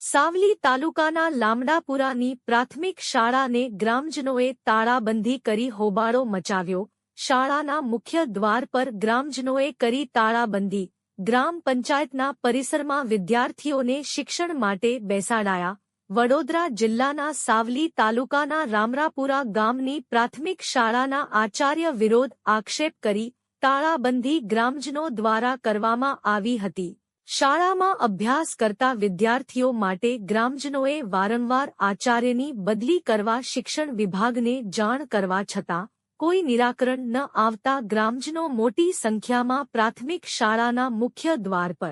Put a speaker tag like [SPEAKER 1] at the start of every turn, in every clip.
[SPEAKER 1] સાવલી તાલુકાના લામડાપુરાની પ્રાથમિક શાળાને ગ્રામજનોએ તાળાબંધી કરી હોબાળો મચાવ્યો। શાળાના મુખ્ય દ્વાર પર ગ્રામજનોએ કરી તાળાબંધી। ગ્રામ પંચાયતના પરિસરમાં વિદ્યાર્થીઓને શિક્ષણ માટે બેસાડાયા। વડોદરા જિલ્લાના સાવલી તાલુકાના રામરાપુરા ગામની પ્રાથમિક શાળાના આચાર્ય વિરોધ આક્ષેપ કરી તાળાબંધી ગ્રામજનો દ્વારા કરવામાં આવી હતી। શાળામાં અભ્યાસ કરતા વિદ્યાર્થીઓ માટે ગ્રામજનોએ વારંવાર આચાર્યની બદલી કરવા શિક્ષણ વિભાગને જાણ કરવા છતાં કોઈ નિરાકરણ ન આવતા ગ્રામજનો મોટી સંખ્યામાં પ્રાથમિક શાળાના મુખ્ય દ્વાર પર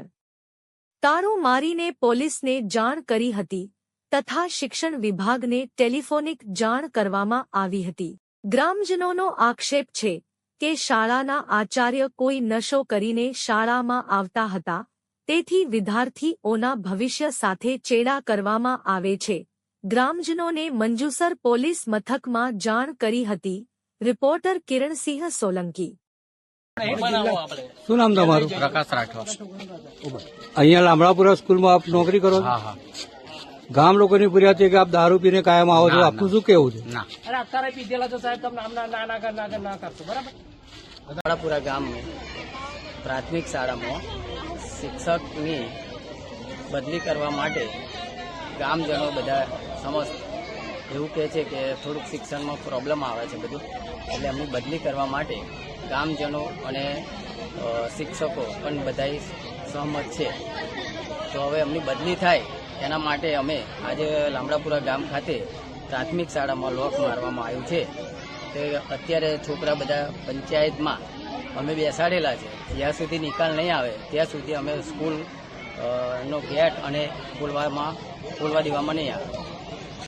[SPEAKER 1] તાળું મારીને પોલીસને જાણ કરી હતી તથા શિક્ષણ વિભાગને ટેલિફોનિક જાણ કરવામાં આવી હતી। ગ્રામજનોનો આક્ષેપ છે કે શાળાના આચાર્ય કોઈ નશો કરીને શાળામાં આવતા હતા, તેથી વિદ્યાર્થીઓના ભવિષ્ય સાથે ચેડા કરવામાં આવે છે। ગ્રામજનોને મંજુસર પોલીસ મથકમાં જાણ કરી હતી। રિપોર્ટર કિરણસિંહ સોલંકી।
[SPEAKER 2] શું નામ તમારું?
[SPEAKER 3] પ્રકાશ રાઠવા।
[SPEAKER 2] અહીંયા લામડાપુરા સ્કૂલમાં આપ નોકરી કરો છો?
[SPEAKER 3] હા હા।
[SPEAKER 2] ગામ લોકોની ફરિયાદ છે કે આપ દારૂ પીને કાયમ આવો છો, આપનું શું કેવું છે?
[SPEAKER 3] ના,
[SPEAKER 4] અત્યારે પીધેલા તો સાહેબ તમને ના કરશો, બરાબર?
[SPEAKER 5] લામડાપુરા ગામ પ્રાથમિક શાળામાં શિક્ષકની બદલી કરવા માટે ગામજનો બધા સમસ્ત એવું કહે છે કે થોડુંક શિક્ષણમાં પ્રોબ્લેમ આવે છે બધું, એટલે એમની બદલી કરવા માટે ગામજનો અને શિક્ષકો પણ બધા સહમત છે। તો હવે એમની બદલી થાય એના માટે અમે આજે લામડાપુરા ગામ ખાતે પ્રાથમિક શાળામાં લોક મારવામાં આવ્યું છે। તે અત્યારે છોકરા બધા પંચાયતમાં અમે બેસાડેલા છે। જ્યાં સુધી નિકાલ નહીં આવે ત્યાં સુધી અમે સ્કૂલ નો ગેટ અને ખોલવા દેવામાં નહીં આવે।